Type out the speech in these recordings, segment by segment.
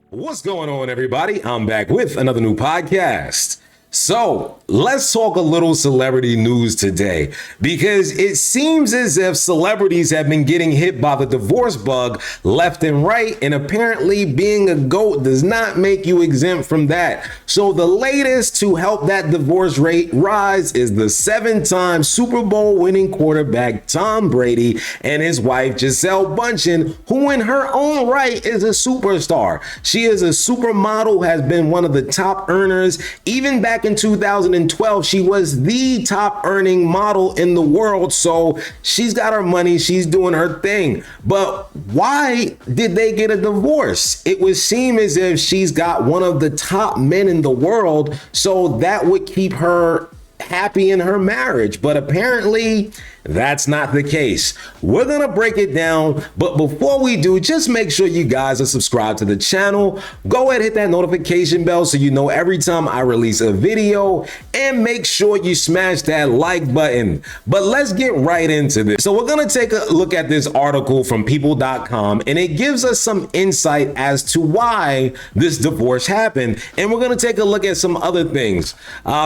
What's going on, everybody? I'm back with another new podcast. So let's talk a little celebrity news today, because it seems as if celebrities have been getting hit by the divorce bug left and right, and apparently being a GOAT does not make you exempt from that. So the latest to help that divorce rate rise is the 7-time Super Bowl winning quarterback Tom Brady and his wife Gisele Bundchen, who in her own right is a superstar. She is a supermodel, has been one of the top earners. Even back in 2012, she was the top earning model in the world. So she's got her money, she's doing her thing. But why did they get a divorce? It would seem as if she's got one of the top men in the world, so that would keep her happy in her marriage. But apparently that's not the case. We're gonna break it down, but before we do, just make sure you guys are subscribed to the channel. Go ahead, hit that notification bell so you know every time I release a video, and make sure you smash that like button. But let's get right into this. So we're gonna take a look at this article from people.com, and it gives us some insight as to why this divorce happened, and we're gonna take a look at some other things.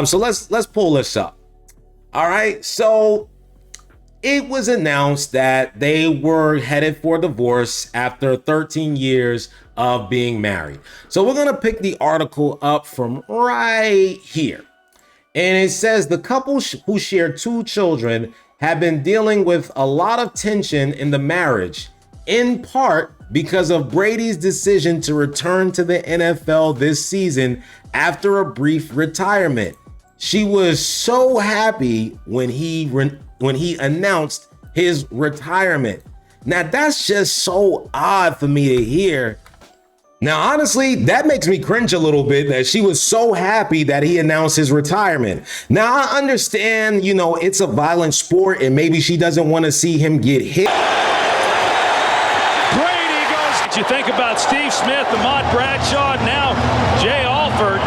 So let's pull this up. All right, so it was announced that they were headed for divorce after 13 years of being married. So we're gonna pick the article up from right here. And it says the couple who share 2 children have been dealing with a lot of tension in the marriage, in part because of Brady's decision to return to the NFL this season after a brief retirement. She was so happy when he announced his retirement. Now, that's just so odd for me to hear. Now, honestly, that makes me cringe a little bit that she was so happy that he announced his retirement. Now, I understand, it's a violent sport and maybe she doesn't want to see him get hit. Brady goes. Did you think about Steve Smith, Ahmad Bradshaw, now Jay Alford?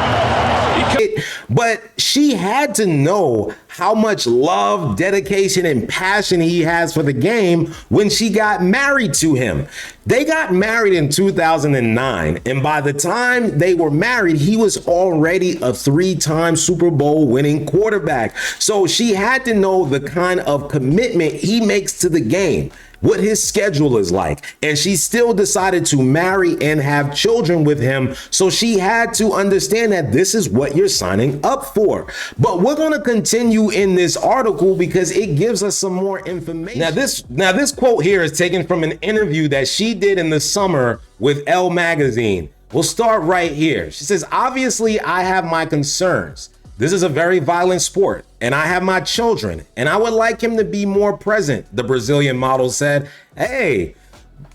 But she had to know how much love, dedication, and passion he has for the game when she got married to him. They got married in 2009, and by the time they were married, he was already a 3-time Super Bowl winning quarterback. So she had to know the kind of commitment he makes to the game, what his schedule is like, and she still decided to marry and have children with him. So she had to understand that this is what you're signing up for. But we're going to continue in this article because it gives us some more information. Now this quote here is taken from an interview that she did in the summer with Elle magazine. We'll start right here. She says, "Obviously, I have my concerns. This is a very violent sport, and I have my children, and I would like him to be more present," the Brazilian model said. Hey,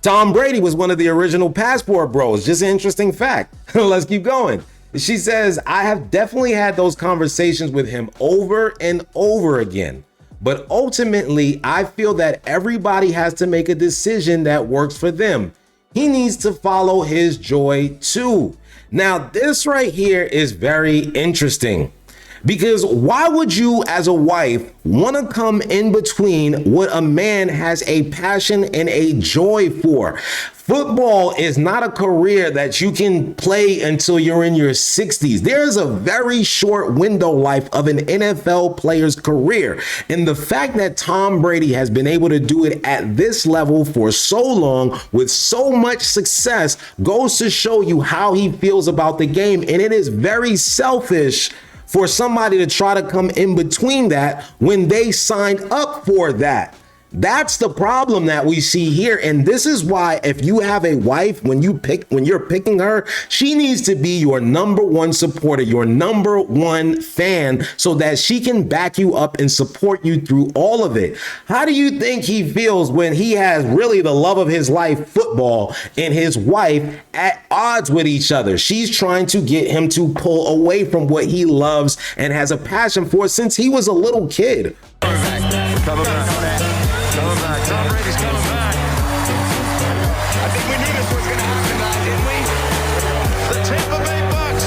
Tom Brady was one of the original Passport Bros. Just an interesting fact. Let's keep going. She says, "I have definitely had those conversations with him over and over again. But ultimately, I feel that everybody has to make a decision that works for them. He needs to follow his joy too." Now, this right here is very interesting. Because why would you as a wife want to come in between what a man has a passion and a joy for? Football is not a career that you can play until you're in your 60s. There's a very short window life of an NFL player's career. And the fact that Tom Brady has been able to do it at this level for so long with so much success goes to show you how he feels about the game. And it is very selfish for somebody to try to come in between that when they signed up for that. That's the problem that we see here. And this is why if you have a wife, when you're picking her, she needs to be your number one supporter, your number one fan, so that she can back you up and support you through all of it. How do you think he feels when he has really the love of his life, football, and his wife at odds with each other? She's trying to get him to pull away from what he loves and has a passion for since he was a little kid. Coming back. Tom Brady's coming back. I think we knew this was going to happen tonight, didn't we? The Tampa Bay Bucks,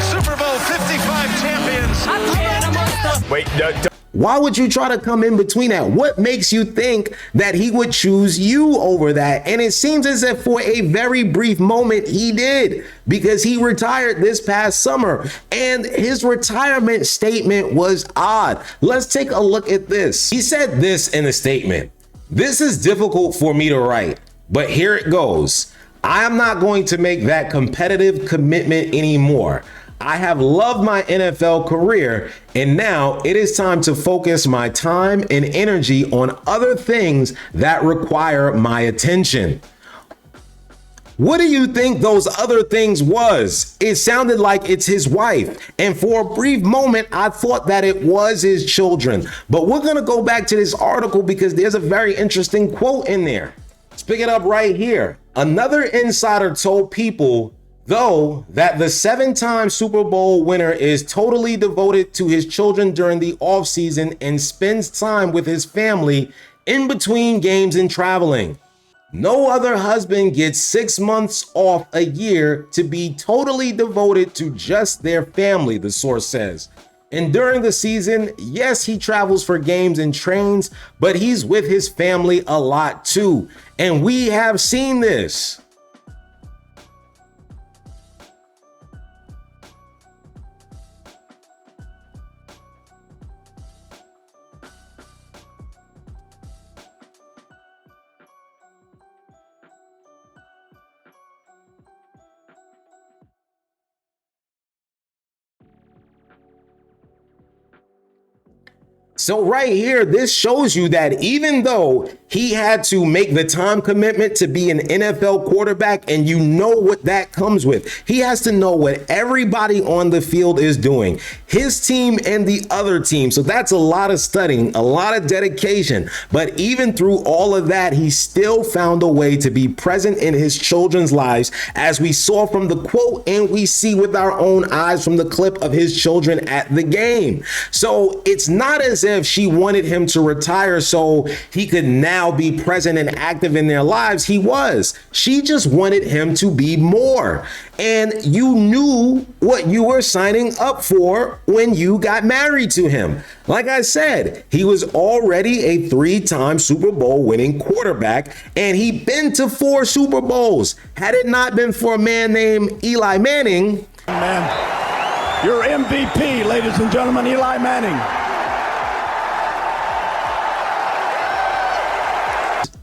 Super Bowl 55 champions. Wait, Why would you try to come in between that? What makes you think that he would choose you over that? And it seems as if for a very brief moment he did, because he retired this past summer and his retirement statement was odd. Let's take a look at this. He said this in a statement: "This is difficult for me to write, but here it goes. I am not going to make that competitive commitment anymore. I have loved my NFL career, and now it is time to focus my time and energy on other things that require my attention." What do you think those other things was? It sounded like it's his wife. And for a brief moment, I thought that it was his children. But we're going to go back to this article because there's a very interesting quote in there. Let's pick it up right here. Another insider told People, though, that the 7-time Super Bowl winner is totally devoted to his children during the offseason and spends time with his family in between games and traveling. No other husband gets 6 months off a year to be totally devoted to just their family, the source says. And during the season, yes, he travels for games and trains, but he's with his family a lot too. And we have seen this. So right here, this shows you that even though he had to make the time commitment to be an NFL quarterback, and you know what that comes with, he has to know what everybody on the field is doing, his team and the other team. So that's a lot of studying, a lot of dedication. But even through all of that, he still found a way to be present in his children's lives, as we saw from the quote and we see with our own eyes from the clip of his children at the game. So it's not as if she wanted him to retire so he could now be present and active in their lives. He was. She just wanted him to be more. And you knew what you were signing up for when you got married to him. Like I said, he was already a 3-time Super Bowl winning quarterback, and he'd been to 4 Super Bowls. Had it not been for a man named Eli Manning. Man, your MVP, ladies and gentlemen, Eli Manning.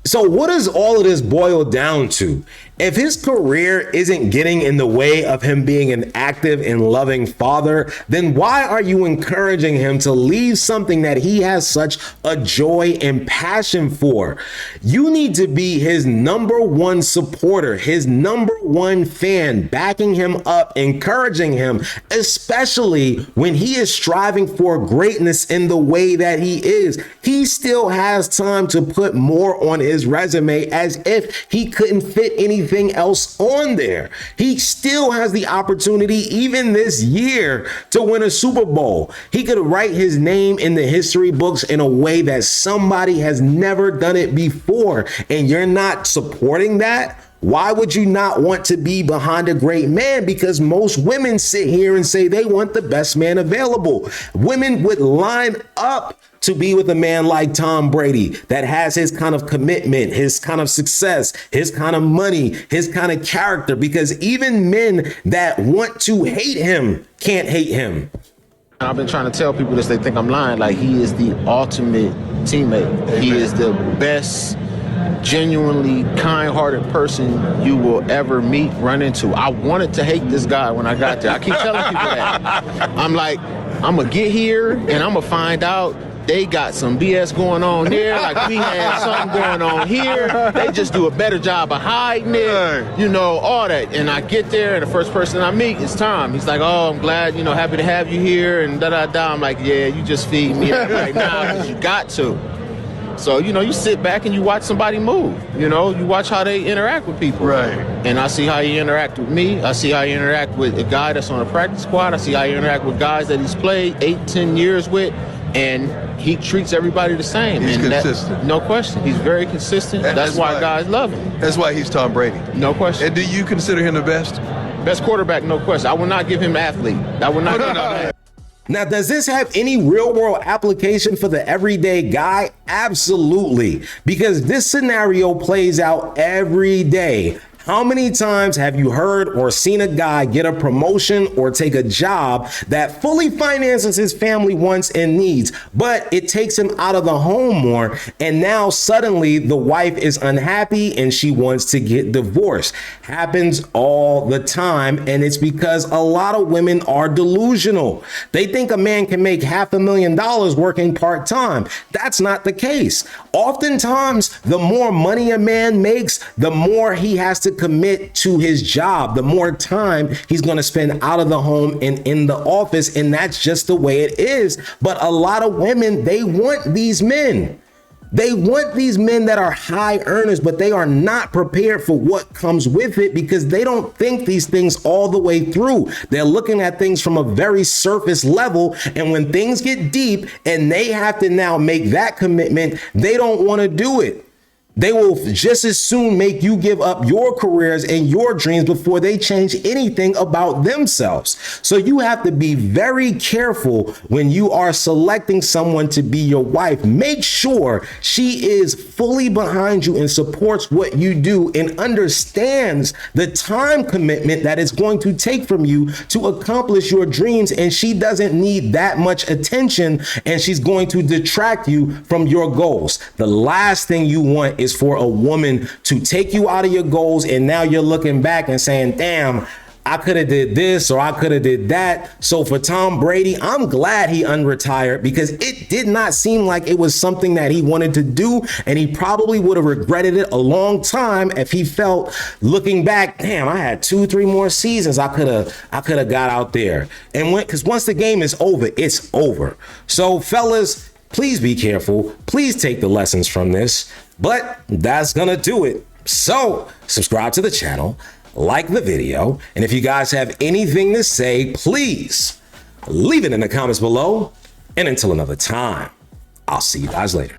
So what does all of this boil down to? If his career isn't getting in the way of him being an active and loving father, then why are you encouraging him to leave something that he has such a joy and passion for? You need to be his number one supporter, his number one fan, backing him up, encouraging him, especially when he is striving for greatness in the way that he is. He still has time to put more on his resume, as if he couldn't fit anything else on there. He still has the opportunity, even this year, to win a Super Bowl. He could write his name in the history books in a way that somebody has never done it before. And you're not supporting that? Why would you not want to be behind a great man? Because most women sit here and say they want the best man available. Women would line up to be with a man like Tom Brady that has his kind of commitment, his kind of success, his kind of money, his kind of character, because even men that want to hate him can't hate him. I've been trying to tell people this, they think I'm lying. Like, he is the ultimate teammate. He is the best, genuinely kind-hearted person you will ever meet, run into. I wanted to hate this guy when I got there. I keep telling people that. I'm like, I'm going to get here and I'm going to find out they got some BS going on there, like we had something going on here. They just do a better job of hiding it, you know, all that. And I get there, and the first person I meet is Tom. He's like, oh, I'm glad, you know, happy to have you here, and da-da-da. I'm like, yeah, you just feed me right now because you got to. So, you know, you sit back and you watch somebody move, you know, you watch how they interact with people. Right. And I see how you interact with me. I see how you interact with a guy that's on a practice squad. I see how you interact with guys that he's played 8-10 years with. And he treats everybody the same. He's and consistent. No question. He's very consistent. That's why guys love him. That's why he's Tom Brady. No question. And do you consider him the best? Best quarterback, no question. I will not give him athlete. I will not give him athlete. Now, does this have any real world application for the everyday guy? Absolutely, because this scenario plays out every day. How many times have you heard or seen a guy get a promotion or take a job that fully finances his family wants and needs, but it takes him out of the home more, and now suddenly the wife is unhappy and she wants to get divorced? Happens all the time, and it's because a lot of women are delusional. They think a man can make $500,000 working part-time. That's not the case. Oftentimes, the more money a man makes, the more he has to commit to his job, the more time he's going to spend out of the home and in the office, and that's just the way it is. But a lot of women, they want these men. They want these men that are high earners, but they are not prepared for what comes with it because they don't think these things all the way through. They're looking at things from a very surface level, and when things get deep and they have to now make that commitment, they don't want to do it. They will just as soon make you give up your careers and your dreams before they change anything about themselves. So you have to be very careful when you are selecting someone to be your wife. Make sure she is fully behind you and supports what you do and understands the time commitment that it's going to take from you to accomplish your dreams. And she doesn't need that much attention, and she's going to detract you from your goals. The last thing you want is for a woman to take you out of your goals, and now you're looking back and saying, damn, I could have did this or I could have did that. So for Tom Brady, I'm glad he unretired because it did not seem like it was something that he wanted to do, and he probably would have regretted it a long time if he felt, looking back, damn, I had 2-3 more seasons I could have got out there. And because once the game is over, it's over. So fellas, please be careful. Please take the lessons from this. But that's gonna do it. So subscribe to the channel, like the video, and if you guys have anything to say, please leave it in the comments below. And until another time, I'll see you guys later.